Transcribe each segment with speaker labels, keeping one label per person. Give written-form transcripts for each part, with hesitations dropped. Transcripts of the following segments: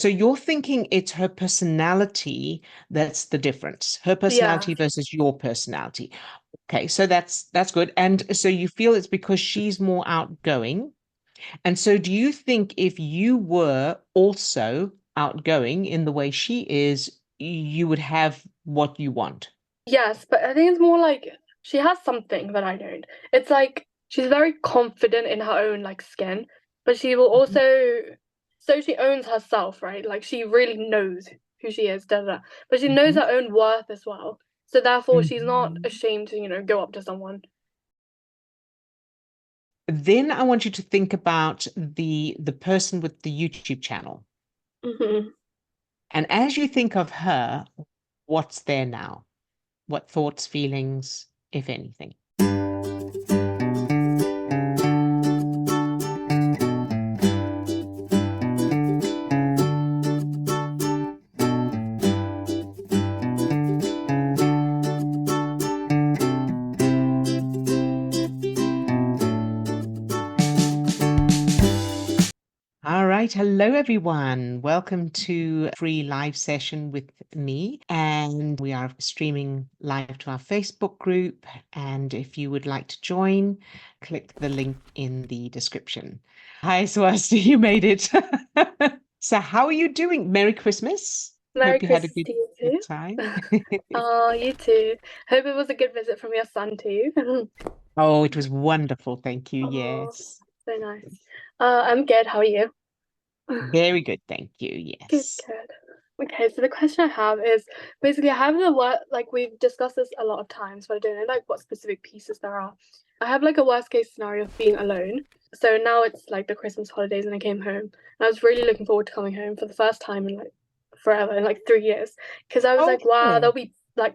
Speaker 1: So you're thinking it's her personality that's the difference, her
Speaker 2: Yeah.
Speaker 1: personality versus your personality. Okay, so that's good. And so you feel it's because she's more outgoing. And so do you think if you were also outgoing in the way she is, you would have what you want?
Speaker 2: Yes, but I think it's more like she has something that I don't. It's like she's very confident in her own like skin, but she will
Speaker 1: Mhm,
Speaker 2: also so she owns herself, right? Like she really knows who she is, da da. Da. But she knows
Speaker 1: mhm,
Speaker 2: her own worth as well. So therefore she's not
Speaker 1: mhm.
Speaker 2: ashamed to, go up to someone.
Speaker 1: Then I want you to think about the person with the YouTube channel.
Speaker 2: Hmm.
Speaker 1: And as you think of her, what's there now? What thoughts, feelings, if anything? All right. Hello, everyone. Welcome to a free live session with me. And we are streaming live to our Facebook group. And if you would like to join, click the link in the description. Hi, Swasti, you made it. So, how are you doing? Merry Christmas.
Speaker 2: Merry
Speaker 1: Hope you had a
Speaker 2: Christmas
Speaker 1: good,
Speaker 2: to you
Speaker 1: good time.
Speaker 2: too. Oh, you too. Hope it was a good visit from your son too.
Speaker 1: Oh, it was wonderful. Thank you.
Speaker 2: Oh,
Speaker 1: Yes.
Speaker 2: so nice. I'm good. How are you?
Speaker 1: Very good. Thank you.
Speaker 2: Good,
Speaker 1: Yes.
Speaker 2: good. Okay, so the question I have is basically I have the work like we've discussed this a lot of times, but I don't know like what specific pieces there are. I have like a worst case scenario of being alone. So now it's like the Christmas holidays and I came home and I was really looking forward to coming home for the first time in like forever, in like 3 years. Because I was like, wow,
Speaker 1: Okay.
Speaker 2: there'll be like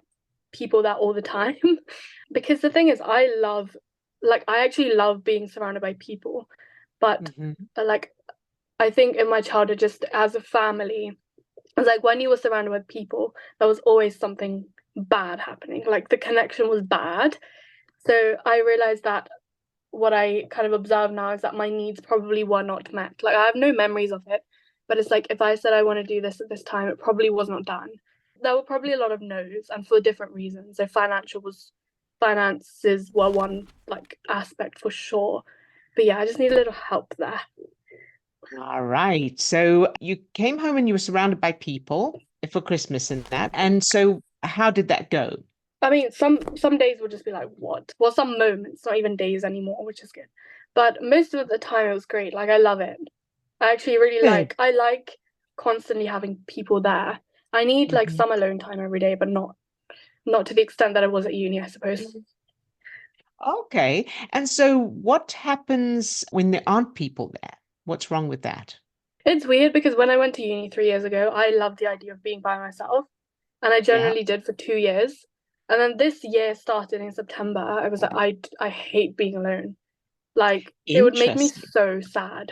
Speaker 2: people there all the time. Because the thing is I actually love being surrounded by people. But
Speaker 1: Hmm.
Speaker 2: like I think in my childhood, just as a family, it was like when you were surrounded with people, there was always something bad happening. Like the connection was bad. So I realized that what I kind of observe now is that my needs probably were not met. Like I have no memories of it, but it's like if I said I want to do this at this time, it probably was not done. There were probably a lot of no's and for different reasons. So finances were one like aspect for sure. But yeah, I just need a little help there.
Speaker 1: All right. So you came home and you were surrounded by people for Christmas and that. And so how did that go?
Speaker 2: I mean, some days will just be like, what? Well, some moments, not even days anymore, which is good. But most of the time, it was great. Like, I love it. I actually really
Speaker 1: Good.
Speaker 2: like. I like constantly having people there. I need like
Speaker 1: Mhm.
Speaker 2: some alone time every day, but not to the extent that I was at uni, I suppose.
Speaker 1: Okay. And so what happens when there aren't people there? What's wrong with that?
Speaker 2: It's weird because when I went to uni 3 years ago, I loved the idea of being by myself, and I
Speaker 1: Yeah.
Speaker 2: generally did for 2 years. And then this year started in September. I was like, I hate being alone. Like, it would make me
Speaker 1: Interesting.
Speaker 2: so sad.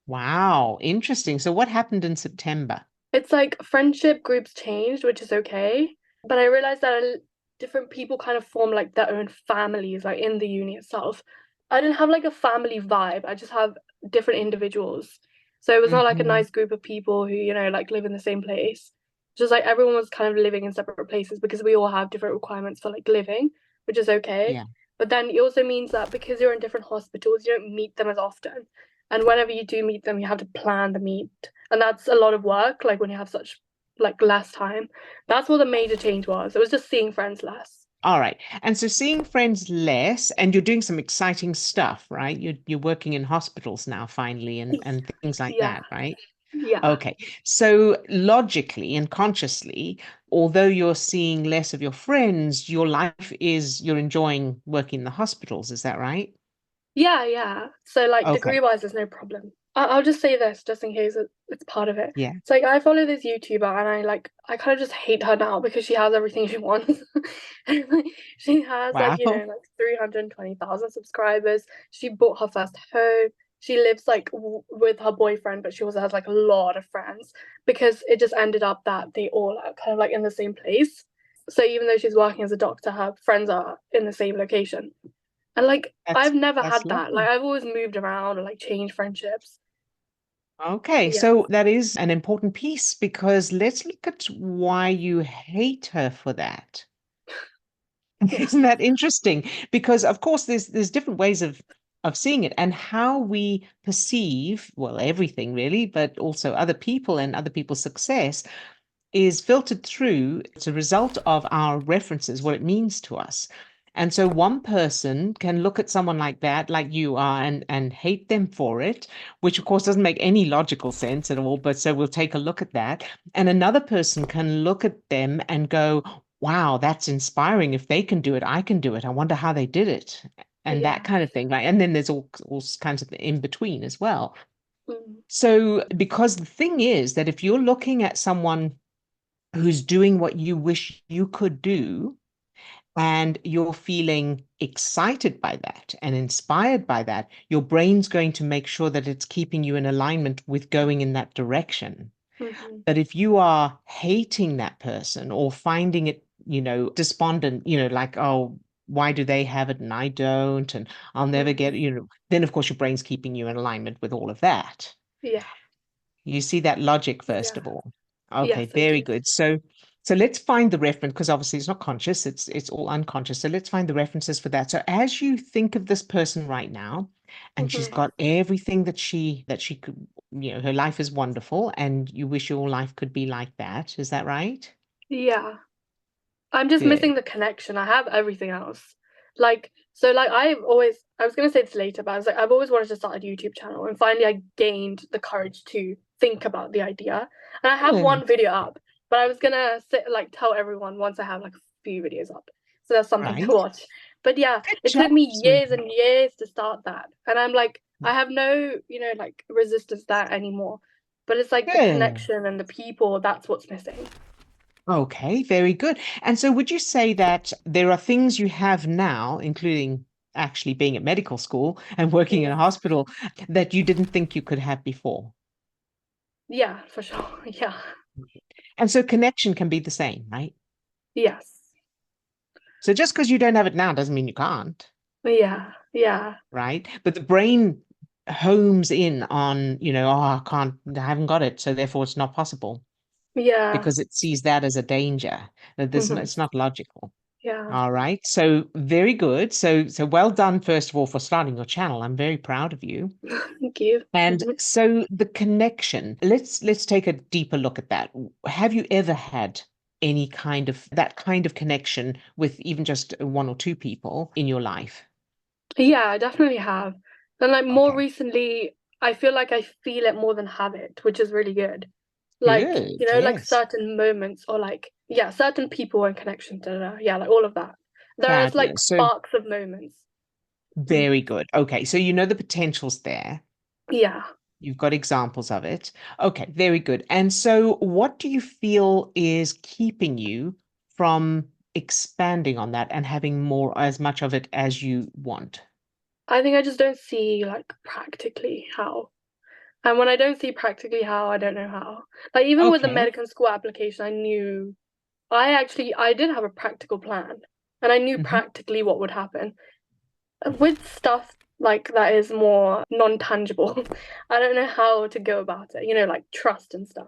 Speaker 1: Wow. Interesting. So what happened in September?
Speaker 2: It's like friendship groups changed, which is okay. But I realized that different people kind of form like their own families, like in the uni itself. I didn't have like a family vibe. I just have different individuals. So it was not like a
Speaker 1: Hmm.
Speaker 2: nice group of people who, like live in the same place. Just like everyone was kind of living in separate places because we all have different requirements for like living, which is okay.
Speaker 1: Yeah.
Speaker 2: But then it also means that because you're in different hospitals, you don't meet them as often. And whenever you do meet them, you have to plan the meet and that's a lot of work like when you have such like less time. That's what the major change was. It was just seeing friends less.
Speaker 1: All right. And so seeing friends less, and you're doing some exciting stuff, right? You're working in hospitals now finally and things like
Speaker 2: Yeah,
Speaker 1: that, right?
Speaker 2: yeah,
Speaker 1: Okay. So logically and consciously, although you're seeing less of your friends, your life is you're enjoying working in the hospitals. Is that right?
Speaker 2: yeah. So like
Speaker 1: Okay.
Speaker 2: degree wise there's no problem. I'll just say this just in case it's part of it.
Speaker 1: Yeah.
Speaker 2: It's like I follow this YouTuber and I kind of just hate her now because she has everything she wants. She has like
Speaker 1: Wow.
Speaker 2: like 320,000 subscribers. She bought her first home. She lives like with her boyfriend, but she also has like a lot of friends because it just ended up that they all are kind of like in the same place. So even though she's working as a doctor, her friends are in the same location. And like
Speaker 1: That's
Speaker 2: I've never
Speaker 1: that's
Speaker 2: had that. Like
Speaker 1: lovely.
Speaker 2: I've always moved around or like changed friendships.
Speaker 1: Okay,
Speaker 2: Yeah.
Speaker 1: so that is an important piece because let's look at why you hate her for that.
Speaker 2: Yeah.
Speaker 1: Isn't that interesting? Because of course there's different ways of seeing it and how we perceive, well, everything really, but also other people and other people's success is filtered through. It's a result of our references, what it means to us. And so one person can look at someone like that, like you are, and hate them for it, which of course doesn't make any logical sense at all. But so we'll take a look at that. And another person can look at them and go, wow, that's inspiring. If they can do it, I can do it. I wonder how they did it. And that
Speaker 2: Yeah.
Speaker 1: kind of thing. Right. And then there's all kinds of in between as well.
Speaker 2: Mm.
Speaker 1: So, because the thing is that if you're looking at someone who's doing what you wish you could do, and you're feeling excited by that and inspired by that, your brain's going to make sure that it's keeping you in alignment with going in that direction.
Speaker 2: Hmm.
Speaker 1: But if you are hating that person or finding it, despondent, like, oh, why do they have it and I don't, and I'll never get,
Speaker 2: Hmm.
Speaker 1: then of course your brain's keeping you in alignment with all of that.
Speaker 2: Yeah.
Speaker 1: You see that logic, first
Speaker 2: Yeah.
Speaker 1: of all. Okay,
Speaker 2: Yes, I
Speaker 1: very
Speaker 2: do.
Speaker 1: good. So let's find the reference because obviously it's not conscious, it's all unconscious. So let's find the references for that. So as you think of this person right now, and she's
Speaker 2: Hmm.
Speaker 1: got everything that she could, her life is wonderful, and you wish your life could be like that. Is that right?
Speaker 2: Yeah. I'm just
Speaker 1: Good.
Speaker 2: missing the connection. I have everything else. Like I was gonna say this later, but I was like, I've always wanted to start a YouTube channel, and finally I gained the courage to think about the idea. And I have
Speaker 1: Good.
Speaker 2: one video up, but I was gonna tell everyone once I have like a few videos up. So that's something to
Speaker 1: Right.
Speaker 2: watch. But yeah,
Speaker 1: Good
Speaker 2: it
Speaker 1: job,
Speaker 2: took me years
Speaker 1: sweetie.
Speaker 2: and years to start that. And I'm like, I have no, like resistance to that anymore. But it's like the
Speaker 1: Good.
Speaker 2: connection and the people, that's what's missing.
Speaker 1: Okay, very good. And so would you say that there are things you have now, including actually being at medical school and working in a
Speaker 2: Yeah.
Speaker 1: hospital, that you didn't think you could have before?
Speaker 2: Yeah, for sure. Yeah.
Speaker 1: And so connection can be the same, right?
Speaker 2: Yes.
Speaker 1: So just because you don't have it now doesn't mean you can't,
Speaker 2: Yeah. Yeah.
Speaker 1: right? But the brain homes in on, oh, I can't, I haven't got it, so therefore it's not possible
Speaker 2: Yeah.
Speaker 1: because it sees that as a danger. That there's no,
Speaker 2: Hmm.
Speaker 1: it's not logical.
Speaker 2: Yeah.
Speaker 1: All right. So very good. So well done, first of all, for starting your channel. I'm very proud of you.
Speaker 2: Thank you.
Speaker 1: And
Speaker 2: Hmm.
Speaker 1: so the connection, let's take a deeper look at that. Have you ever had any kind of that kind of connection with even just one or two people in your life?
Speaker 2: Yeah, I definitely have. And like more
Speaker 1: Okay.
Speaker 2: recently, I feel like I feel it more than have it, which is really good. Like,
Speaker 1: Good.
Speaker 2: like
Speaker 1: Yes.
Speaker 2: certain moments or like, yeah, certain people and connections, da, da, da. Yeah, like all of that. There's like
Speaker 1: Fabulous. So
Speaker 2: sparks of moments. Mm.
Speaker 1: very good. Okay. So you know the potential's there.
Speaker 2: Yeah.
Speaker 1: You've got examples of it. Okay, very good. And so, what do you feel is keeping you from expanding on that and having more, as much of it as you want?
Speaker 2: I think I just don't see like practically how. And when I don't see practically how, I don't know how. Like even with the
Speaker 1: Okay.
Speaker 2: medical school application, I did have a practical plan and I knew
Speaker 1: Hmm.
Speaker 2: practically what would happen. With stuff like that is more non-tangible, I don't know how to go about it, like trust and stuff.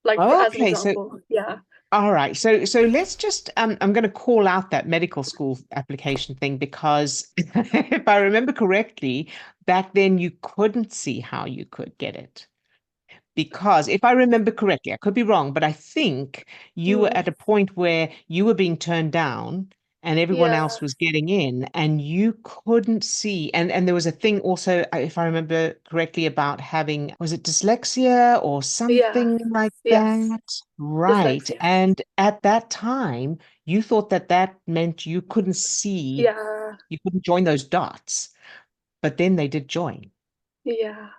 Speaker 2: Like for as an
Speaker 1: Okay. So,
Speaker 2: example, yeah.
Speaker 1: all right. So let's just, I'm going to call out that medical school application thing because if I remember correctly, back then you couldn't see how you could get it. Because if I remember correctly, I could be wrong, but I think you were
Speaker 2: Mm,
Speaker 1: at a point where you were being turned down and everyone else
Speaker 2: yeah.
Speaker 1: was getting in and you couldn't see. And there was a thing also, if I remember correctly, about having, was it dyslexia or
Speaker 2: Yes.
Speaker 1: something like
Speaker 2: Yes.
Speaker 1: that? Right.
Speaker 2: Dyslexia.
Speaker 1: And at that time, you thought that that meant you couldn't see,
Speaker 2: Yeah.
Speaker 1: you couldn't join those dots, but then they did join.
Speaker 2: Yeah.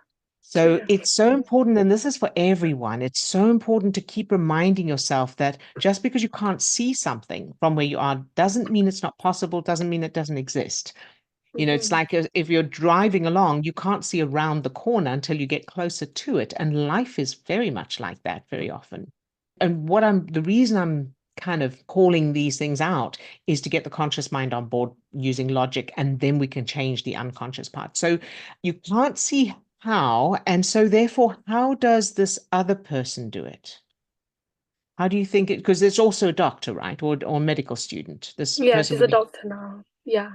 Speaker 1: So
Speaker 2: True.
Speaker 1: it's so important, and this is for everyone. It's so important to keep reminding yourself that just because you can't see something from where you are doesn't mean it's not possible, doesn't mean it doesn't exist. It's
Speaker 2: Hmm.
Speaker 1: like if you're driving along, you can't see around the corner until you get closer to it. And life is very much like that very often. And the reason I'm kind of calling these things out is to get the conscious mind on board using logic, and then we can change the unconscious part. So you can't see how, and so therefore, how does this other person do it? How do you think it, because it's also a doctor, right? Or medical student. This
Speaker 2: Yeah,
Speaker 1: person
Speaker 2: she's
Speaker 1: would
Speaker 2: a
Speaker 1: be,
Speaker 2: doctor now. Yeah.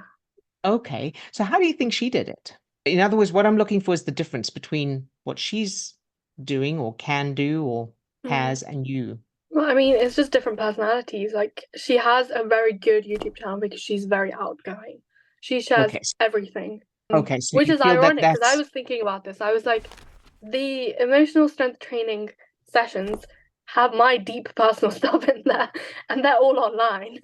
Speaker 1: okay. So how do you think she did it? In other words, what I'm looking for is the difference between what she's doing or can do or
Speaker 2: Mm.
Speaker 1: has and you.
Speaker 2: Well, I mean, it's just different personalities. Like, she has a very good YouTube channel because she's very outgoing. She shares
Speaker 1: Okay.
Speaker 2: everything.
Speaker 1: Okay. So
Speaker 2: Which
Speaker 1: you
Speaker 2: is
Speaker 1: feel that
Speaker 2: ironic because I
Speaker 1: that's
Speaker 2: was thinking about this. I was like, the emotional strength training sessions have my deep personal stuff in there, and they're all online.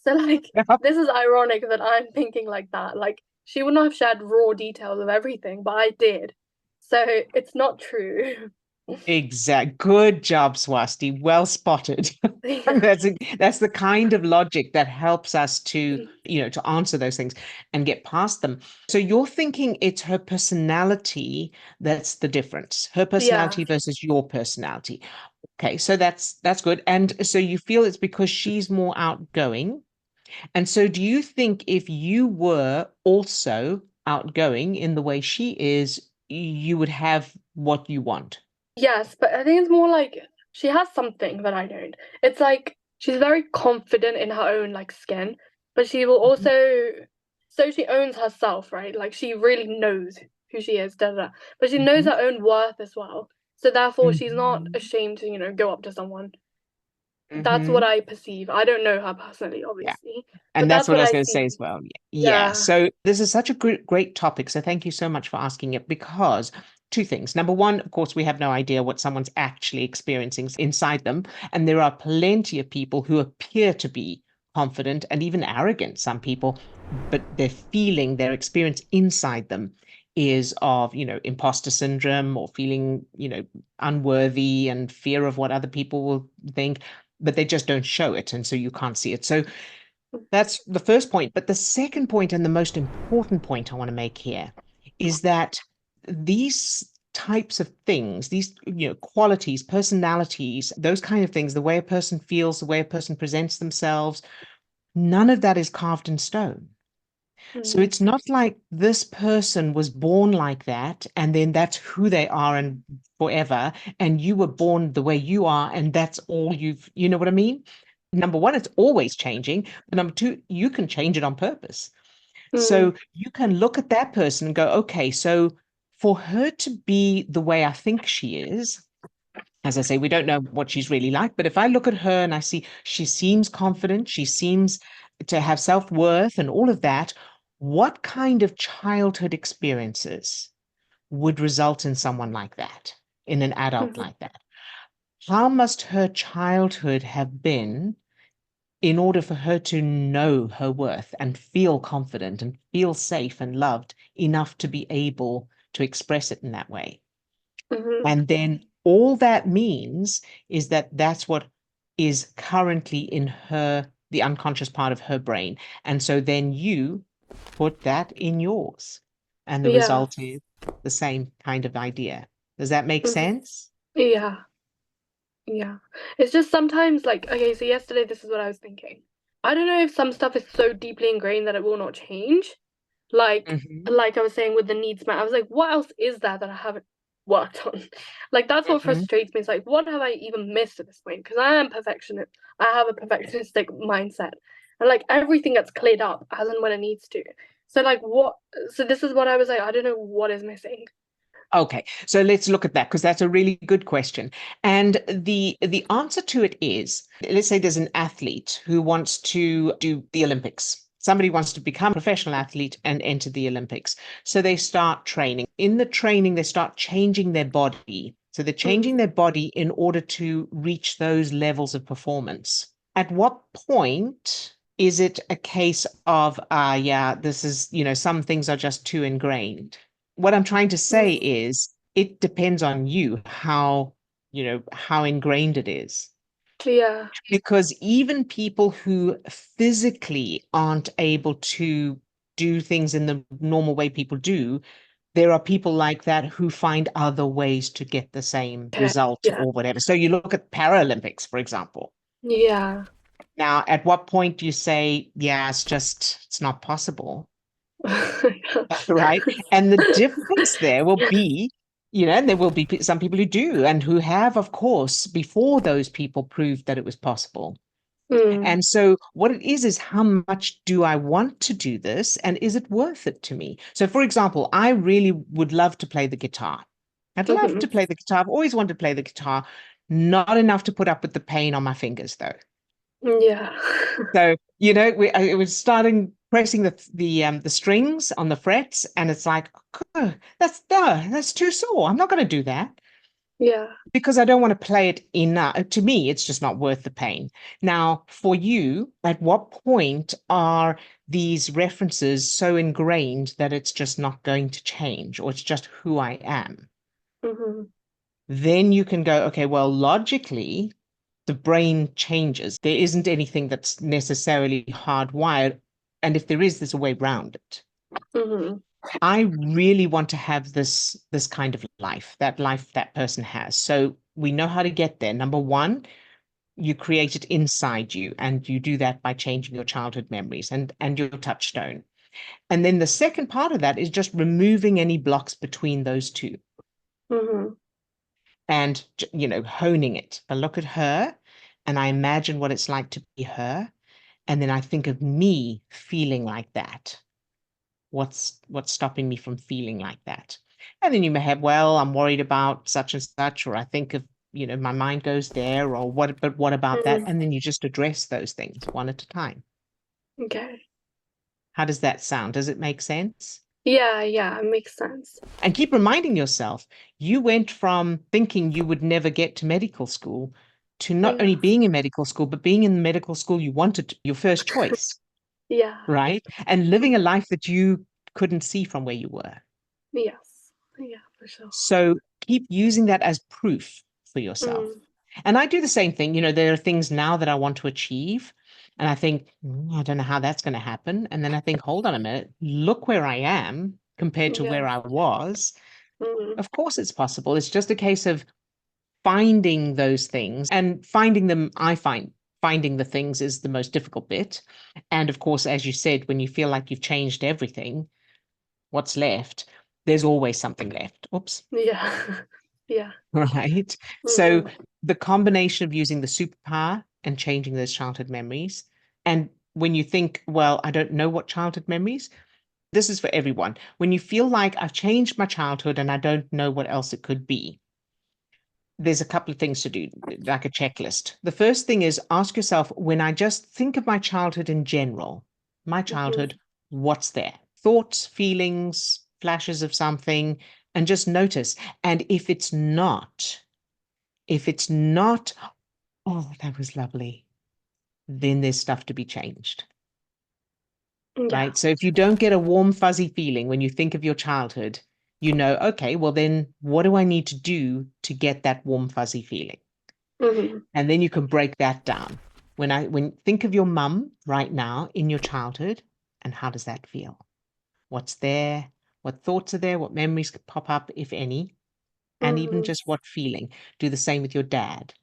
Speaker 2: So, like, this is ironic that I'm thinking like that. Like, she would not have shared raw details of everything, but I did. So, it's not true.
Speaker 1: exact. Good job, Swasti. Well spotted.
Speaker 2: Yeah.
Speaker 1: That's the kind of logic that helps us to answer those things and get past them. So you're thinking it's her personality that's the difference, her
Speaker 2: Yeah.
Speaker 1: personality versus your personality. Okay, so that's good. And so you feel it's because she's more outgoing. And so do you think if you were also outgoing in the way she is, you would have what you want?
Speaker 2: Yes, but I think it's more like she has something that I don't. It's like she's very confident in her own like skin, but she will
Speaker 1: Mhm,
Speaker 2: also so she owns herself, right? Like she really knows who she is, da da. But she knows
Speaker 1: mhm,
Speaker 2: her own worth as well. So therefore she's not
Speaker 1: mhm,
Speaker 2: ashamed to, go up to someone. That's what
Speaker 1: mhm.
Speaker 2: I perceive. I don't know her personally,
Speaker 1: Yeah.
Speaker 2: obviously, but
Speaker 1: And that's
Speaker 2: that's
Speaker 1: what
Speaker 2: what
Speaker 1: I was
Speaker 2: I
Speaker 1: going to say as
Speaker 2: see.
Speaker 1: well. Yeah.
Speaker 2: Yeah.
Speaker 1: So this is such a great topic. So thank you so much for asking it because two things. Number one, of course, we have no idea what someone's actually experiencing inside them. And there are plenty of people who appear to be confident and even arrogant, some people, but their feeling, their experience inside them is of, imposter syndrome or feeling, unworthy and fear of what other people will think, but they just don't show it. And so you can't see it. So that's the first point. But the second point, and the most important point I want to make here, is that these types of things, these qualities, personalities, those kind of things, the way a person feels, the way a person presents themselves, none of that is carved in stone. So
Speaker 2: Mm.
Speaker 1: it's not like this person was born like that, and then that's who they are and forever, and you were born the way you are, and that's all you know what I mean? Number one, it's always changing. But number two, you can change it on purpose.
Speaker 2: Mm.
Speaker 1: So you can look at that person and go, okay, so for her to be the way I think she is, as I say, we don't know what she's really like, but if I look at her and I see she seems confident, she seems to have self-worth and all of that, what kind of childhood experiences would result in someone like that, in an adult
Speaker 2: Mhm.
Speaker 1: like that? How must her childhood have been in order for her to know her worth and feel confident and feel safe and loved enough to be able to express it in that way?
Speaker 2: Mhm.
Speaker 1: And then all that means is that that's what is currently in the unconscious part of her brain. And so then you put that in yours. And the
Speaker 2: Yeah.
Speaker 1: result is the same kind of idea. Does that make
Speaker 2: Mhm.
Speaker 1: sense?
Speaker 2: Yeah. Yeah. It's just sometimes like, okay, so yesterday this is what I was thinking. I don't know if some stuff is so deeply ingrained that it will not change. Like
Speaker 1: Hmm.
Speaker 2: like I was saying with the needs man, I was like, what else is there that I haven't worked on? Like that's what
Speaker 1: Hmm.
Speaker 2: frustrates me. It's like, what have I even missed at this point? Because I am perfectionist. I have a perfectionistic mindset. And like everything gets cleared up as and when it needs to. So like what so this is what I was like, I don't know what is missing.
Speaker 1: Okay, so let's look at that because that's a really good question. And the answer to it is, let's say there's an athlete who wants to do the Olympics. Somebody wants to become a professional athlete and enter the Olympics. So they start training. In the training, they start changing their body. So they're changing
Speaker 2: Mm.
Speaker 1: their body in order to reach those levels of performance. At what point is it a case of, yeah, this is, some things are just too ingrained? What I'm trying to say
Speaker 2: Mm.
Speaker 1: is it depends on you how ingrained it is.
Speaker 2: Yeah.
Speaker 1: Because even people who physically aren't able to do things in the normal way people do, there are people like that who find other ways to get the same
Speaker 2: Okay.
Speaker 1: result
Speaker 2: Yeah.
Speaker 1: or whatever. So you look at Paralympics, for example.
Speaker 2: Yeah.
Speaker 1: Now, at what point do you say, yeah, it's not possible, right? And the difference there will
Speaker 2: Yeah.
Speaker 1: be And there will be some people who do and who have, of course, before those people proved that it was possible.
Speaker 2: Mm,
Speaker 1: And so what it is how much do I want to do this and is it worth it to me? So, for example, I really would love to play the guitar. I'd love
Speaker 2: mhm.
Speaker 1: to play the guitar. I've always wanted to play the guitar, not enough to put up with the pain on my fingers, though.
Speaker 2: Yeah.
Speaker 1: So, it was starting pressing the strings on the frets, and it's like, "Ugh, that's too sore. I'm not going to do that
Speaker 2: Yeah.
Speaker 1: because I don't want to play it enough. To me, it's just not worth the pain." Now, for you, at what point are these references so ingrained that it's just not going to change, or it's just who I am?
Speaker 2: Hmm.
Speaker 1: Then you can go, okay, well, logically, the brain changes. There isn't anything that's necessarily hardwired. And if there is, there's a way around it.
Speaker 2: Hmm.
Speaker 1: I really want to have this kind of life that person has. So we know how to get there. Number one, you create it inside you, and you do that by changing your childhood memories and your touchstone. And then the second part of that is just removing any blocks between those two
Speaker 2: Hmm.
Speaker 1: and honing it. I look at her and I imagine what it's like to be her. And then I think of me feeling like that. What's stopping me from feeling like that? And then you may have, well, I'm worried about such and such, or I think of, my mind goes there, or but what about that?
Speaker 2: Hmm.
Speaker 1: And then you just address those things one at a time.
Speaker 2: Okay.
Speaker 1: How does that sound? Does it make sense?
Speaker 2: Yeah, yeah, it makes sense.
Speaker 1: And keep reminding yourself, you went from thinking you would never get to medical school to not
Speaker 2: Yeah.
Speaker 1: only being in medical school, but being in the medical school you wanted, your first choice,
Speaker 2: Yeah.
Speaker 1: right? And living a life that you couldn't see from where you were.
Speaker 2: Yes. Yeah, for sure.
Speaker 1: So keep using that as proof for yourself.
Speaker 2: Mm.
Speaker 1: And I do the same thing. There are things now that I want to achieve. And I think, I don't know how that's going to happen. And then I think, hold on a minute, look where I am compared to
Speaker 2: Yeah.
Speaker 1: where I was.
Speaker 2: Mm.
Speaker 1: Of course, it's possible. It's just a case of finding those things and finding them. I find finding the things is the most difficult bit. And of course, as you said, when you feel like you've changed everything, what's left? There's always something left. Oops.
Speaker 2: Yeah. Yeah.
Speaker 1: Right. So
Speaker 2: Hmm.
Speaker 1: the combination of using the superpower and changing those childhood memories. And when you think, well, I don't know what childhood memories, this is for everyone. When you feel like I've changed my childhood and I don't know what else it could be, there's a couple of things to do, like a checklist. The first thing is ask yourself, when I just think of my childhood in general, my
Speaker 2: Hmm.
Speaker 1: childhood, what's there? Thoughts, feelings, flashes of something, and just notice. And if it's not, oh, that was lovely, then there's stuff to be changed,
Speaker 2: Yeah.
Speaker 1: right? So if you don't get a warm, fuzzy feeling when you think of your childhood, okay, well, then what do I need to do to get that warm, fuzzy feeling?
Speaker 2: Hmm.
Speaker 1: And then you can break that down. When think of your mum right now in your childhood, and how does that feel? What's there? What thoughts are there? What memories could pop up, if any? And even
Speaker 2: Hmm.
Speaker 1: just what feeling? Do the same with your dad.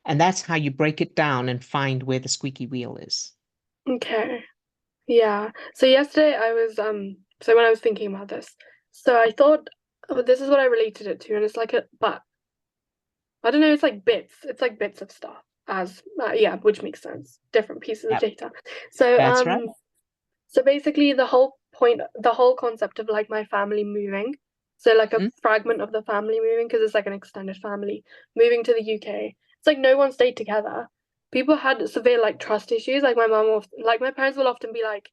Speaker 1: And that's how you break it down and find where the squeaky wheel is.
Speaker 2: Okay. Yeah. So yesterday I was so when I was thinking about this, so I thought, oh, this is what I related it to, and it's like but I don't know, it's like bits. It's like bits of stuff as yeah, which makes sense. Different pieces of
Speaker 1: Yep,
Speaker 2: data. So
Speaker 1: that's right.
Speaker 2: so basically the whole point, the whole concept of like my family moving, so like a
Speaker 1: Mhm.
Speaker 2: fragment of the family moving, because it's like an extended family moving to the UK. It's like no one stayed together. People had severe like trust issues. Like my mom, like my parents will often be like,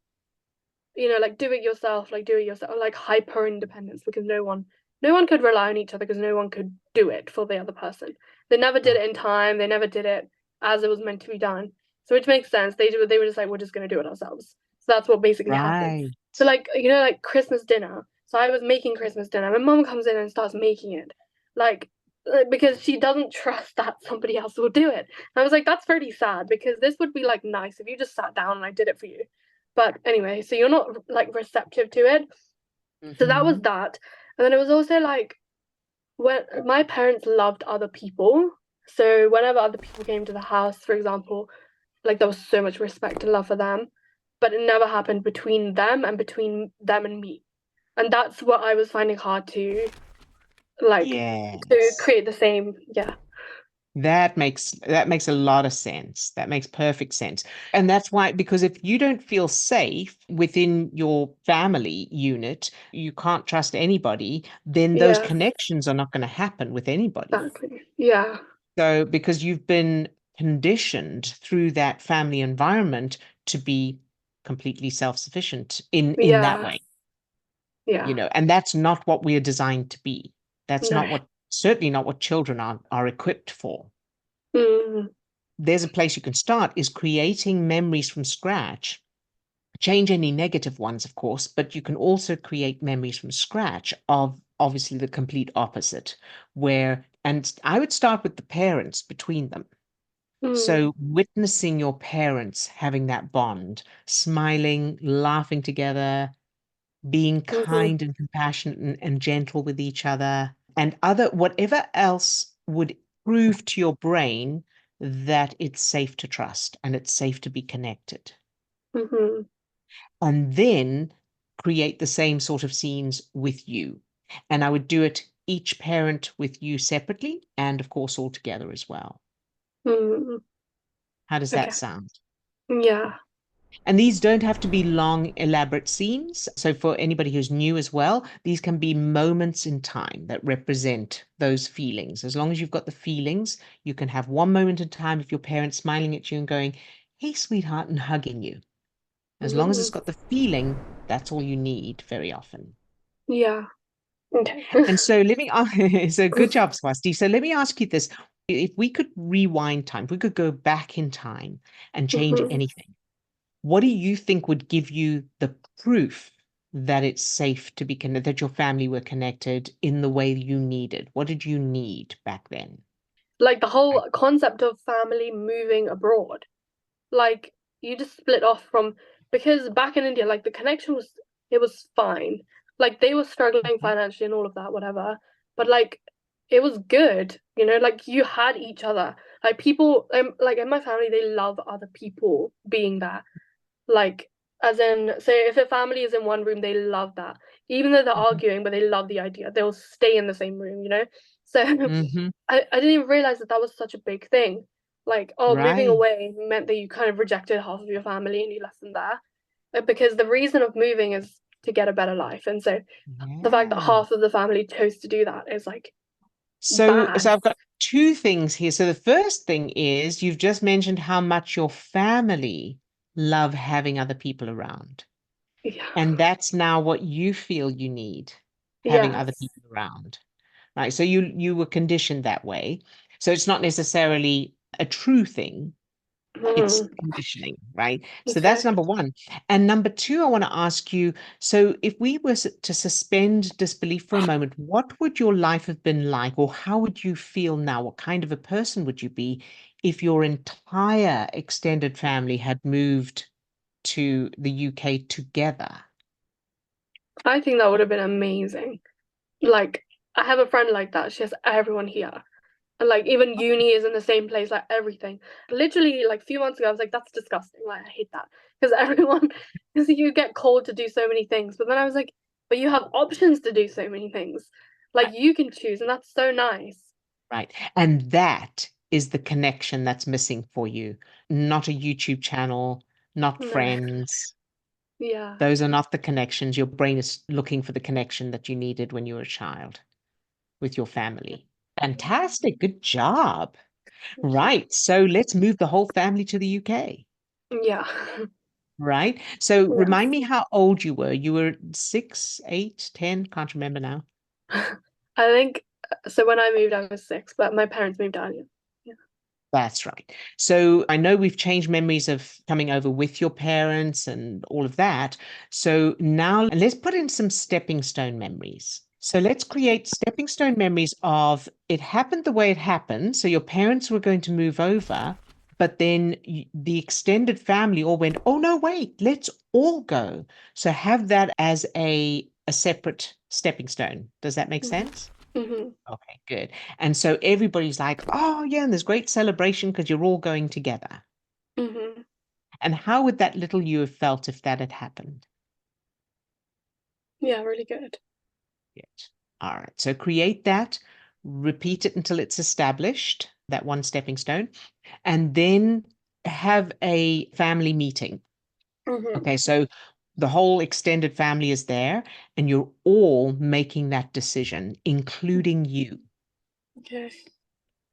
Speaker 2: like do it yourself, like hyper independence because no one could rely on each other because no one could do it for the other person. They never did
Speaker 1: Oh,
Speaker 2: it in time. They never did it as it was meant to be done. So which makes sense. They were just like, we're just gonna do it ourselves. So that's what basically happened.
Speaker 1: right.
Speaker 2: So like like Christmas dinner. So I was making Christmas dinner. My mom comes in and starts making it, like because she doesn't trust that somebody else will do it. And I was like, that's pretty sad because this would be like nice if you just sat down and I did it for you. But anyway, so you're not like receptive to it. So that was
Speaker 1: Hmm.
Speaker 2: that. And then it was also like when my parents loved other people. So whenever other people came to the house, for example, like there was so much respect and love for them, but it never happened between them and me. And that's what I was finding hard to like to
Speaker 1: Yes.
Speaker 2: create the same. Yeah.
Speaker 1: That makes a lot of sense. That makes perfect sense. And that's why, because if you don't feel safe within your family unit, you can't trust anybody, then those
Speaker 2: Yes,
Speaker 1: connections are not going to happen with anybody.
Speaker 2: exactly. Yeah.
Speaker 1: So because you've been conditioned through that family environment to be completely self-sufficient in that
Speaker 2: Yeah.
Speaker 1: way,
Speaker 2: Yeah.
Speaker 1: and that's not what we are designed to be. That's
Speaker 2: No.
Speaker 1: not what, certainly not what children are equipped for.
Speaker 2: Mm,
Speaker 1: There's a place you can start is creating memories from scratch. Change any negative ones, of course, but you can also create memories from scratch of obviously the complete opposite, and I would start with the parents between them.
Speaker 2: mm,
Speaker 1: So witnessing your parents having that bond, smiling, laughing together, being
Speaker 2: mhm,
Speaker 1: kind and compassionate and gentle with each other, and other whatever else would prove to your brain that it's safe to trust and it's safe to be connected.
Speaker 2: mhm,
Speaker 1: And then create the same sort of scenes with you. And I would do it each parent with you separately and of course all together as well.
Speaker 2: mm.
Speaker 1: How does that
Speaker 2: Okay.
Speaker 1: sound?
Speaker 2: Yeah.
Speaker 1: And these don't have to be long, elaborate scenes. So, for anybody who's new as well, these can be moments in time that represent those feelings. As long as you've got the feelings, you can have one moment in time of your parents smiling at you and going, "Hey, sweetheart," and hugging you. As long as it's
Speaker 2: Mm,
Speaker 1: got the feeling, that's all you need very often.
Speaker 2: yeah. Okay.
Speaker 1: And so, let me ask, so good job, Swasti. So, let me ask you this. If we could rewind time, if we could go back in time and change
Speaker 2: Mhm.
Speaker 1: anything, what do you think would give you the proof that it's safe to be connected, that your family were connected in the way you needed? What did you need back then?
Speaker 2: Like the whole concept of family moving abroad. Like you just split off from because back in India, like the connection was it was fine. Like they were struggling
Speaker 1: Mhm.
Speaker 2: financially and all of that, whatever. But like it was good, like you had each other. Like people like in my family, they love other people being there. Like as in say if a family is in one room, they love that. Even though they're
Speaker 1: Mhm.
Speaker 2: arguing, but they love the idea. They'll stay in the same room. So
Speaker 1: Mhm.
Speaker 2: I didn't even realize that that was such a big thing. Like, oh, moving
Speaker 1: Right.
Speaker 2: away meant that you kind of rejected half of your family and you left them there. Because the reason of moving is to get a better life. And so the fact that
Speaker 1: Yeah.
Speaker 2: half of the family chose to do that is like
Speaker 1: So
Speaker 2: bad.
Speaker 1: I've got two things here. So the first thing is you've just mentioned how much your family love having other people around.
Speaker 2: Yeah.
Speaker 1: And that's now what you feel you need, having other
Speaker 2: Yes.
Speaker 1: people around. Right. So you were conditioned that way. So it's not necessarily a true thing. It's
Speaker 2: Mm,
Speaker 1: conditioning, right? So that's
Speaker 2: okay.
Speaker 1: number one. And number two, I want to ask you, so if we were to suspend disbelief for a moment, what would your life have been like, or how would you feel now? What kind of a person would you be if your entire extended family had moved to the UK together?
Speaker 2: I think that would have been amazing. Like, I have a friend like that. She has everyone here. And like even uni is in the same place, like everything. Literally, like a few months ago, I was like, that's disgusting. Like I hate that. Because everyone because you get called to do so many things. But then I was like, but you have options to do so many things. Like you can choose, and that's so nice.
Speaker 1: Right. And that is the connection that's missing for you, not a YouTube channel, not
Speaker 2: No.
Speaker 1: friends.
Speaker 2: Yeah.
Speaker 1: Those are not the connections. Your brain is looking for the connection that you needed when you were a child with your family. Fantastic. Good job.
Speaker 2: Thank you.
Speaker 1: Right. So let's move the whole family to the UK.
Speaker 2: Yeah.
Speaker 1: Right. So remind
Speaker 2: Yes.
Speaker 1: me how old you were. You were 6, 8, 10. Can't remember now.
Speaker 2: I think so when I moved I was 6, but my parents moved earlier. Yeah.
Speaker 1: That's right. So I know we've changed memories of coming over with your parents and all of that. So now let's put in some stepping stone memories. So let's create stepping stone memories of it happened the way it happened. So your parents were going to move over, but then the extended family all went, oh, no, wait, let's all go. So have that as a separate stepping stone. Does that make
Speaker 2: Hmm.
Speaker 1: sense?
Speaker 2: Hmm.
Speaker 1: Okay, good. And so everybody's like, oh, yeah, and there's great celebration because you're all going together.
Speaker 2: Hmm.
Speaker 1: And how would that little you have felt if that had happened?
Speaker 2: Yeah, really good.
Speaker 1: Yes. All right. So create that, repeat it until it's established, that one stepping stone, and then have a family meeting.
Speaker 2: Mm-hmm.
Speaker 1: Okay. So the whole extended family is there and you're all making that decision, including you.
Speaker 2: Okay.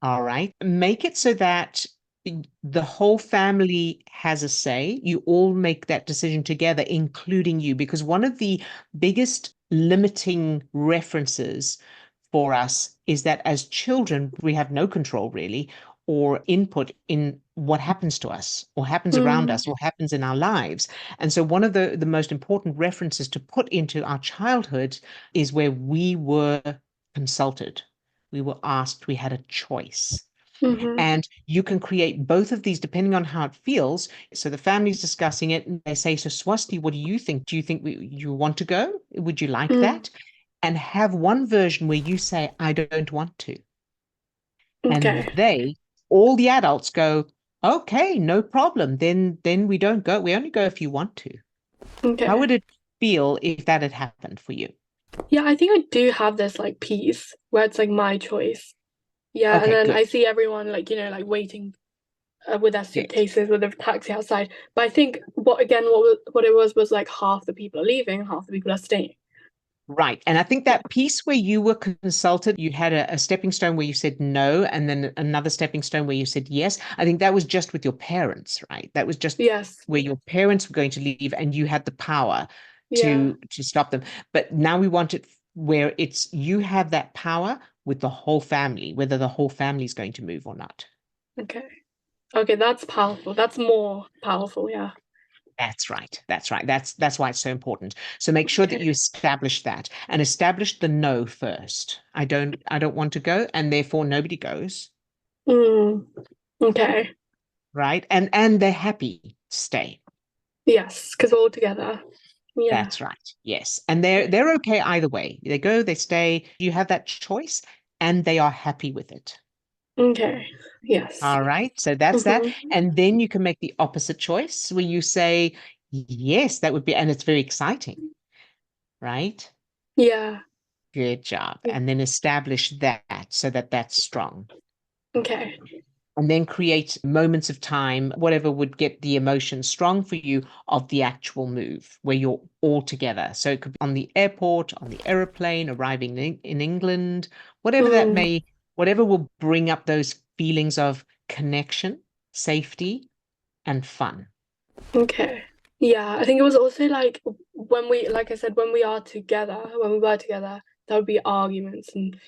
Speaker 1: All right. Make it so that the whole family has a say. You all make that decision together, including you, because one of the biggest limiting references for us is that as children, we have no control really or input in what happens to us or happens around
Speaker 2: Mm,
Speaker 1: us or happens in our lives. And so one of the most important references to put into our childhood is where we were consulted. We were asked, we had a choice.
Speaker 2: mm-hmm.
Speaker 1: And you can create both of these depending on how it feels. So the family's discussing it and they say, so Swasti, what do you think? Do you think you want to go? Would you like
Speaker 2: Mm,
Speaker 1: that? And have one version where you say, I don't want to. And
Speaker 2: okay.
Speaker 1: all the adults go, okay, no problem. Then we don't go. We only go if you want to. How
Speaker 2: Okay.
Speaker 1: would it feel if that had happened for you?
Speaker 2: Yeah, I think I do have this like piece where it's like my choice. Yeah, and
Speaker 1: Okay,
Speaker 2: then
Speaker 1: good.
Speaker 2: I see everyone like, like waiting with their
Speaker 1: Yes.
Speaker 2: suitcases with a taxi outside. But I think what it was like half the people are leaving, half the people are staying.
Speaker 1: Right. And I think
Speaker 2: Yeah.
Speaker 1: that piece where you were consulted, you had a stepping stone where you said no, and then another stepping stone where you said yes. I think that was just with your parents, right? That was just
Speaker 2: Yes.
Speaker 1: where your parents were going to leave and you had the power
Speaker 2: Yeah.
Speaker 1: to stop them. But now we want it where it's you have that power with the whole family, whether the whole family is going to move or not.
Speaker 2: Okay. Okay, that's powerful. That's more powerful, yeah.
Speaker 1: That's right. That's right. That's why it's so important. So make sure that
Speaker 2: Okay.
Speaker 1: you establish that and establish the no first. I don't want to go, and therefore nobody goes,
Speaker 2: Mm, okay.
Speaker 1: right? And they're happy to stay.
Speaker 2: Yes, because we're all together. Yeah.
Speaker 1: That's right. Yes. And they're
Speaker 2: Okay.
Speaker 1: they're okay either way. They go, they stay. You have that choice and they are happy with it.
Speaker 2: Okay. Yes.
Speaker 1: All right. So that's that.
Speaker 2: Mm-hmm.
Speaker 1: And then you can make the opposite choice where you say, yes, that would be, and it's very exciting, right?
Speaker 2: Yeah.
Speaker 1: Good job. And then establish that so that that's strong.
Speaker 2: Okay.
Speaker 1: And then create moments of time, whatever would get the emotion strong for you of the actual move where you're all together. So it could be on the airport, on the aeroplane, arriving in England, whatever that
Speaker 2: Mm,
Speaker 1: may, whatever will bring up those feelings of connection, safety, and fun.
Speaker 2: okay. Yeah, I think it was also like like I said, when we are together, when we were together, there would be arguments and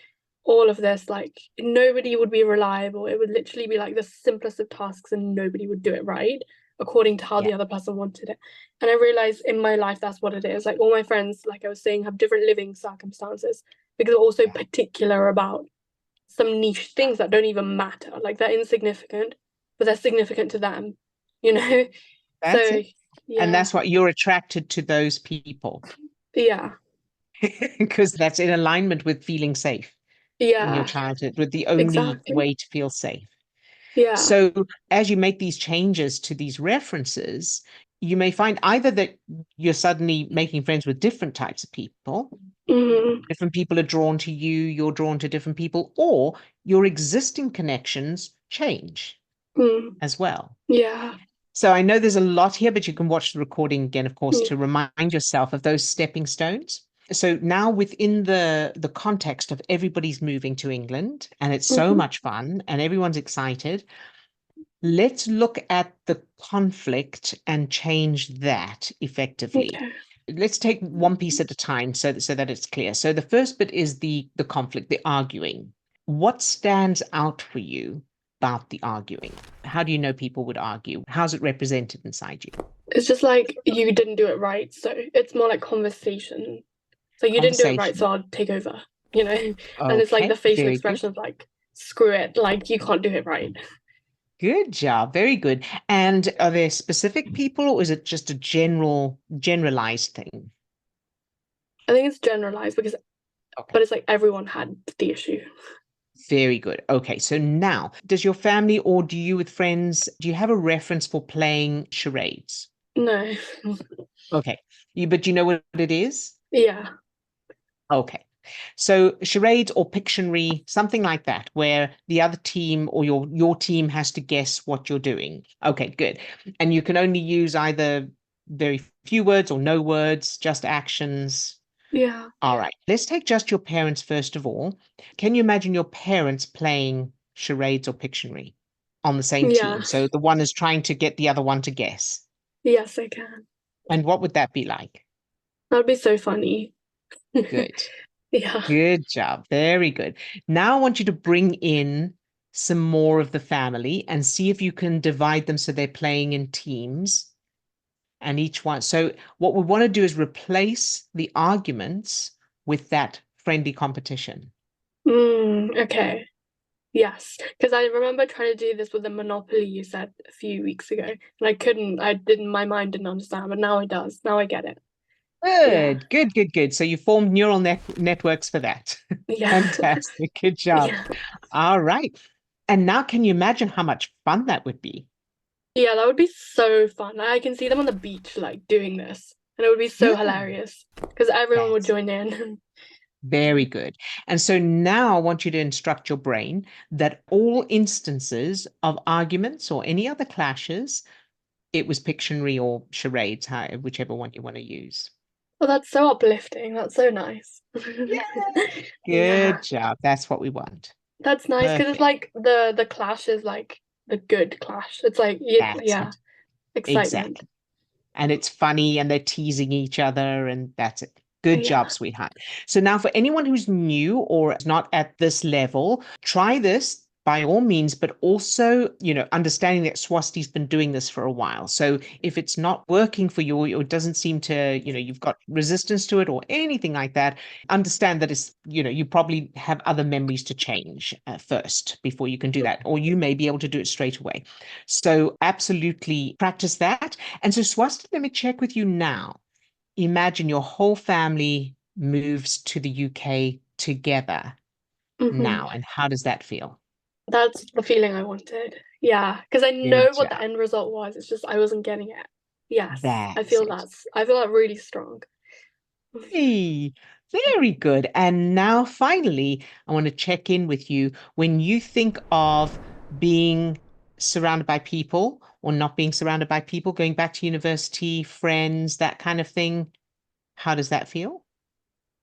Speaker 2: all of this. Like nobody would be reliable. It would literally be like the simplest of tasks and nobody would do it right according to how
Speaker 1: Yeah.
Speaker 2: the other person wanted it. And I realized in my life that's what it is. Like all my friends, like I was saying, have different living circumstances because they're also
Speaker 1: Yeah.
Speaker 2: particular about some niche things that don't even matter. Like they're insignificant, but they're significant to them, you know?
Speaker 1: That's
Speaker 2: So
Speaker 1: it. And
Speaker 2: yeah,
Speaker 1: that's what you're attracted to those people
Speaker 2: yeah,
Speaker 1: because that's in alignment with feeling safe in your
Speaker 2: yeah,
Speaker 1: childhood, with the only
Speaker 2: exactly.
Speaker 1: way to feel safe.
Speaker 2: Yeah.
Speaker 1: So as you make these changes to these references, you may find either that you're suddenly making friends with different types of people,
Speaker 2: Mm,
Speaker 1: different people are drawn to you, you're drawn to different people, or your existing connections change
Speaker 2: mm,
Speaker 1: as well.
Speaker 2: yeah.
Speaker 1: So I know there's a lot here, but you can watch the recording again, of course,
Speaker 2: Yeah.
Speaker 1: to remind yourself of those stepping stones. So now within the context of everybody's moving to England and it's so
Speaker 2: Mm-hmm.
Speaker 1: much fun and everyone's excited, let's look at the conflict and change that effectively.
Speaker 2: Okay.
Speaker 1: Let's take one piece at a time so that it's clear. So the first bit is the conflict, the arguing. What stands out for you about the arguing? How do you know people would argue? How's it represented inside you?
Speaker 2: It's just like you didn't do it right, so it's more like conversation. So you didn't do it right,
Speaker 1: Conversation.
Speaker 2: so I'll take over, you know? And it's like the
Speaker 1: Okay,
Speaker 2: facial
Speaker 1: very good.
Speaker 2: expression of like, screw it, like you can't do it right.
Speaker 1: Good job. Very good. And are there specific people or is it just a generalized thing?
Speaker 2: I think it's generalized because
Speaker 1: Okay.
Speaker 2: but it's like everyone had the issue.
Speaker 1: Very good. Okay, so now, does your family or do you with friends, do you have a reference for playing charades?
Speaker 2: No.
Speaker 1: Okay, but you know what it is?
Speaker 2: Yeah.
Speaker 1: Okay. So charades or Pictionary, something like that, where the other team or your team has to guess what you're doing. Okay, good. And you can only use either very few words or no words, just actions.
Speaker 2: Yeah.
Speaker 1: All right. Let's take just your parents first of all. Can you imagine your parents playing charades or Pictionary on the same
Speaker 2: Yeah.
Speaker 1: team? So the one is trying to get the other one to guess.
Speaker 2: Yes, I can.
Speaker 1: And what would that be like?
Speaker 2: That'd be so funny.
Speaker 1: Good.
Speaker 2: Yeah.
Speaker 1: Good job. Very good. Now I want you to bring in some more of the family and see if you can divide them so they're playing in teams and each one. So what we want to do is replace the arguments with that friendly competition.
Speaker 2: Okay. Yes. Because I remember trying to do this with the Monopoly you said a few weeks ago, and I couldn't, I didn't, my mind didn't understand, but now it does. Now I get it. Yeah.
Speaker 1: Good, good, good, good. So you formed neural networks for that.
Speaker 2: Yeah.
Speaker 1: Fantastic. Good job.
Speaker 2: Yeah.
Speaker 1: All right. And now can you imagine how much fun that would be?
Speaker 2: Yeah, that would be so fun. I can see them on the beach like doing this, and it would be so
Speaker 1: Good.
Speaker 2: hilarious because everyone would
Speaker 1: That's
Speaker 2: join in.
Speaker 1: very good. And so now I want you to instruct your brain that all instances of arguments or any other clashes, it was Pictionary or charades, whichever one you want to use.
Speaker 2: Well, that's so uplifting. That's so nice.
Speaker 1: Yay!
Speaker 2: Yeah,
Speaker 1: Good job. That's what we want.
Speaker 2: that's nice because it's
Speaker 1: Perfect.
Speaker 2: like the clash is like the good clash. It's like
Speaker 1: That's
Speaker 2: yeah,
Speaker 1: it.
Speaker 2: excitement.
Speaker 1: Exactly. And it's funny and they're teasing each other and that's it. Good
Speaker 2: Yeah.
Speaker 1: job, sweetheart. So now for anyone who's new or is not at this level, try this by all means, but also, understanding that Swasti's been doing this for a while. So if it's not working for you or it doesn't seem to, you've got resistance to it or anything like that, understand that it's, you probably have other memories to change first before you can do that, or you may be able to do it straight away. So absolutely practice that. And so, Swasti, let me check with you now. Imagine your whole family moves to the UK together
Speaker 2: Hmm.
Speaker 1: now. And how does that feel?
Speaker 2: That's the feeling I wanted. Yeah, because I
Speaker 1: Good
Speaker 2: know what the
Speaker 1: job.
Speaker 2: end result was. It's just I wasn't getting it. Yes,
Speaker 1: That's it.
Speaker 2: I feel that really strong.
Speaker 1: Hey, very good. And now, finally, I want to check in with you. When you think of being surrounded by people or not being surrounded by people, going back to university, friends, that kind of thing, how does that feel?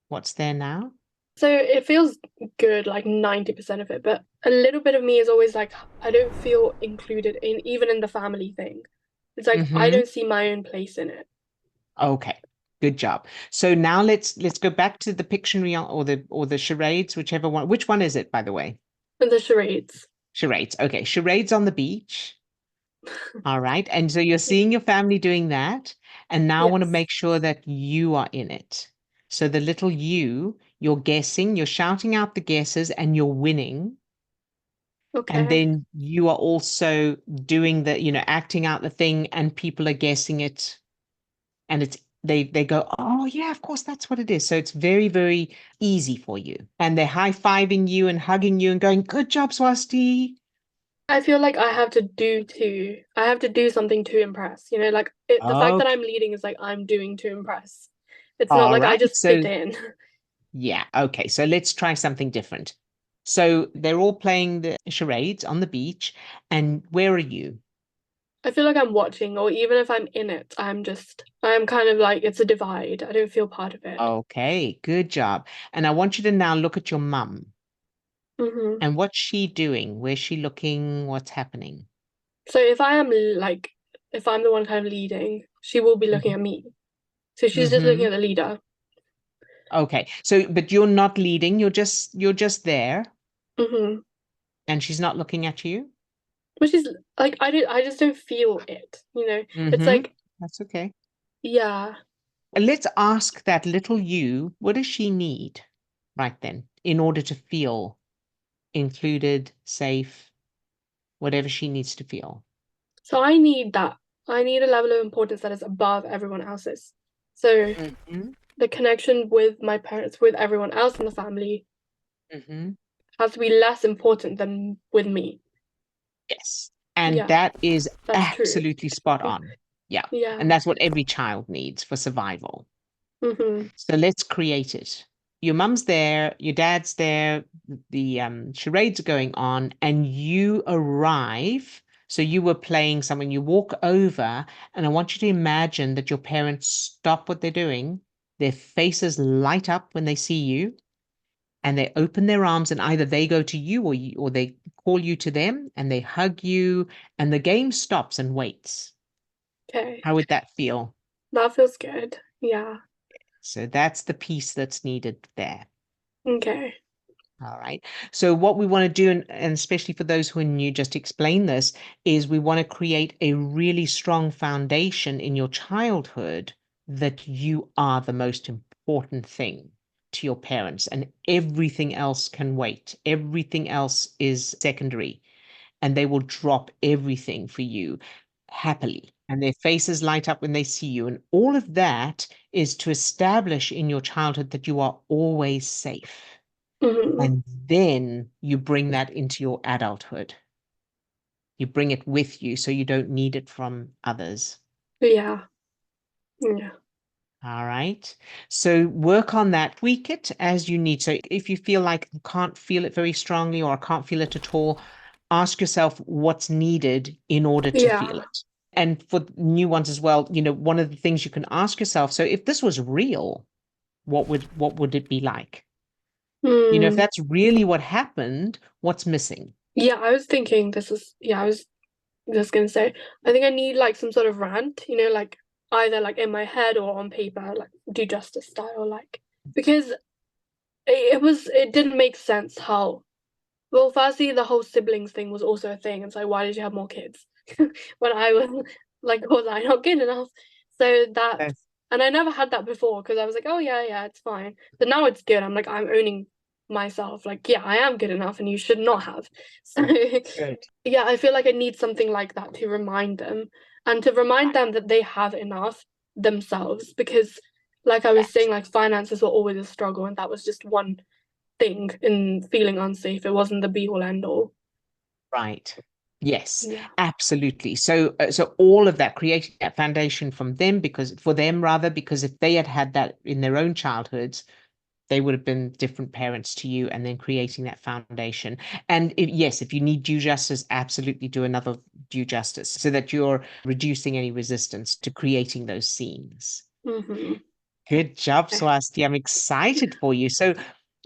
Speaker 1: What's there now?
Speaker 2: So it feels good, like 90% of it, but a little bit of me is always like, I don't feel included in even in the family thing. It's like I
Speaker 1: Mm-hmm.
Speaker 2: don't see my own place in it.
Speaker 1: Okay, good job. So now let's go back to the Pictionary or the charades, whichever one. Which one is it, by the way?
Speaker 2: And the charades.
Speaker 1: Charades. Okay, charades on the beach. All right. And so you're seeing your family doing that, and now I want to
Speaker 2: Yes.
Speaker 1: make sure that you are in it. So the little you're guessing, you're shouting out the guesses, and you're winning. And
Speaker 2: Okay.
Speaker 1: then you are also doing acting out the thing, and people are guessing it and they go, oh yeah, of course that's what it is. So it's very, very easy for you. And they're high-fiving you and hugging you and going, good job, Swasti.
Speaker 2: I feel like I have to do too. I have to do something to impress. Like the fact that
Speaker 1: Okay.
Speaker 2: I'm leading is like I'm doing to impress. It's not
Speaker 1: All
Speaker 2: like I
Speaker 1: right.
Speaker 2: just
Speaker 1: So
Speaker 2: fit in.
Speaker 1: yeah, okay. So let's try something different. So they're all playing the charades on the beach. And where are you?
Speaker 2: I feel like I'm watching, or even if I'm in it, I'm kind of like it's a divide. I don't feel part of it.
Speaker 1: Okay, good job. And I want you to now look at your mum.
Speaker 2: Hmm.
Speaker 1: And what's she doing? Where's she looking? What's happening?
Speaker 2: So if I'm the one kind of leading, she will be looking at me. So she's just looking
Speaker 1: Mm-hmm.
Speaker 2: at the leader.
Speaker 1: Okay. So, but you're not leading. You're just there,
Speaker 2: Hmm.
Speaker 1: and she's not looking at you.
Speaker 2: Which is like I just don't feel it. It's
Speaker 1: Mm-hmm.
Speaker 2: like,
Speaker 1: That's okay.
Speaker 2: yeah.
Speaker 1: Let's ask that little you, what does she need right then in order to feel included, safe, whatever she needs to feel?
Speaker 2: So I need that. I need a level of importance that is above everyone else's. So
Speaker 1: Mm-hmm.
Speaker 2: the connection with my parents, with everyone else in the family,
Speaker 1: Mm-hmm.
Speaker 2: has to be less important than with me.
Speaker 1: Yes. And
Speaker 2: Yeah,
Speaker 1: that is
Speaker 2: that's true.
Speaker 1: absolutely spot on. Yeah.
Speaker 2: Yeah.
Speaker 1: And that's what every child needs for survival.
Speaker 2: Hmm.
Speaker 1: So let's create it. your mum's there, your dad's there, the charades are going on, and you arrive. So you were playing something, you walk over, and I want you to imagine that your parents stop what they're doing. Their faces light up when they see you, and they open their arms, and either they go to you or they call you to them, and they hug you, and the game stops and waits.
Speaker 2: Okay.
Speaker 1: How would that feel?
Speaker 2: That feels good. Yeah.
Speaker 1: So that's the piece that's needed there.
Speaker 2: Okay.
Speaker 1: All right. So what we want to do, and especially for those who are new, just explain this, is we want to create a really strong foundation in your childhood that you are the most important thing to your parents, and everything else can wait. Everything else is secondary, and they will drop everything for you happily. And their faces light up when they see you. And all of that is to establish in your childhood that you are always safe.
Speaker 2: Hmm.
Speaker 1: And then you bring that into your adulthood. You bring it with you so you don't need it from others.
Speaker 2: Yeah. Yeah.
Speaker 1: All right. So work on that, tweak it as you need. So if you feel like you can't feel it very strongly or I can't feel it at all, ask yourself what's needed in order to feel
Speaker 2: Yeah.
Speaker 1: it. And for new ones as well, one of the things you can ask yourself, so if this was real, what would it be like? If
Speaker 2: Mm.
Speaker 1: that's really what happened, what's missing?
Speaker 2: Yeah, I was thinking this is, yeah, I was just gonna say, I think I need like some sort of rant, like either like in my head or on paper, like do justice style, like because it didn't make sense how. Well, firstly, the whole siblings thing was also a thing. It's like, why did you have more kids? When I was like, was I not good enough? So that,
Speaker 1: That's
Speaker 2: and I never had that before because I was like, oh yeah, yeah, it's fine. But now it's good. I'm like, I'm owning myself. Like, yeah, I am good enough, and you should not have. So
Speaker 1: good.
Speaker 2: yeah, I feel like I need something like that to remind them and to remind them that they have enough themselves because, like I was saying, like finances were always a struggle, and that was just one thing in feeling unsafe. It wasn't the be all end all.
Speaker 1: Right. Yes,
Speaker 2: Yeah.
Speaker 1: absolutely. So all of that, creating that foundation from them, because for them rather, because if they had had that in their own childhoods, they would have been different parents to you, and then creating that foundation. And yes, if you need due justice, absolutely do another due justice so that you're reducing any resistance to creating those scenes.
Speaker 2: Mm-hmm.
Speaker 1: Good job,
Speaker 2: Okay.
Speaker 1: Swasti. I'm excited for you. So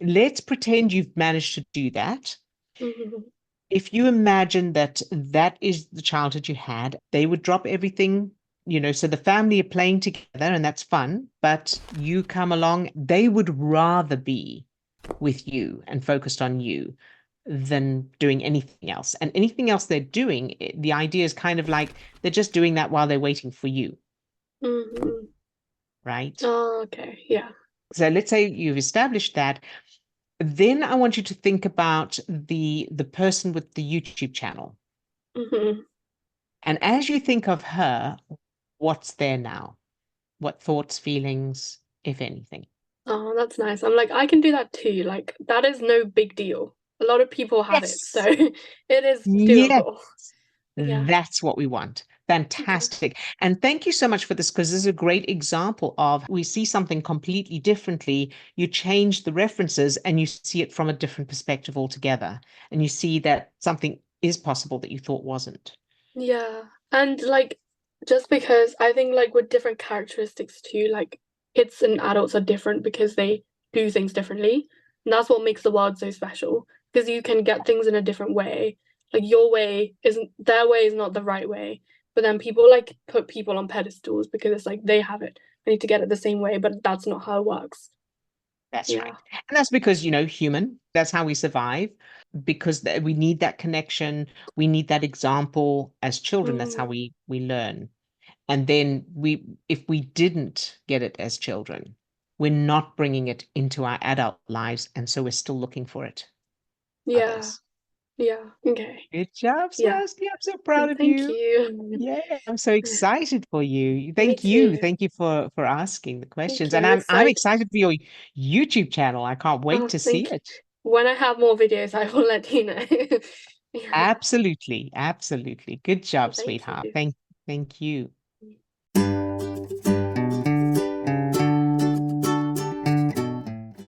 Speaker 1: let's pretend you've managed to do that.
Speaker 2: Mm-hmm.
Speaker 1: If you imagine that that is the childhood you had, they would drop everything, so the family are playing together and that's fun, but you come along, they would rather be with you and focused on you than doing anything else. And anything else they're doing, the idea is kind of like they're just doing that while they're waiting for you,
Speaker 2: Mm-hmm.
Speaker 1: right?
Speaker 2: Oh, okay. Yeah.
Speaker 1: So let's say you've established that. Then I want you to think about the person with the YouTube channel.
Speaker 2: Mm-hmm.
Speaker 1: And as you think of her, what's there now? What thoughts, feelings, if anything?
Speaker 2: Oh, that's nice. I'm like, I can do that too. Like, that is no big deal. A lot of people have it, so
Speaker 1: Yes.
Speaker 2: it is
Speaker 1: Yes.
Speaker 2: doable. Yeah.
Speaker 1: That's what we want.
Speaker 2: Okay.
Speaker 1: Fantastic. And thank you so much for this because this is a great example of we see something completely differently. You change the references and you see it from a different perspective altogether. And you see that something is possible that you thought wasn't.
Speaker 2: Yeah. And like, just because I think like with different characteristics too, like kids and adults are different because they do things differently. And that's what makes the world so special. Because you can get things in a different way. Like your way isn't their way is not the right way. But then people like put people on pedestals because it's like they have it. I need to get it the same way, but that's not how it works.
Speaker 1: That's
Speaker 2: Yeah.
Speaker 1: right. And that's because, human, that's how we survive, because we need that connection. We need that example as children. That's how
Speaker 2: Mm,
Speaker 1: we learn. And then if we didn't get it as children, we're not bringing it into our adult lives. And so we're still looking for it,
Speaker 2: yeah.
Speaker 1: others.
Speaker 2: Yeah. Okay.
Speaker 1: Good job,
Speaker 2: Yeah.
Speaker 1: Celeste. I'm so proud of
Speaker 2: Thank
Speaker 1: you.
Speaker 2: you.
Speaker 1: Yeah, I'm so excited for you.
Speaker 2: Me
Speaker 1: Thank you.
Speaker 2: too.
Speaker 1: Thank you for asking the
Speaker 2: Thank
Speaker 1: questions.
Speaker 2: you.
Speaker 1: And
Speaker 2: I'm
Speaker 1: I'm
Speaker 2: excited.
Speaker 1: excited for your YouTube channel. I can't wait
Speaker 2: Oh,
Speaker 1: to see
Speaker 2: thank you.
Speaker 1: it.
Speaker 2: When I have more videos, I will let you know. Yeah.
Speaker 1: Absolutely. Absolutely. Good job,
Speaker 2: Thank
Speaker 1: sweetheart.
Speaker 2: you.
Speaker 1: Thank you.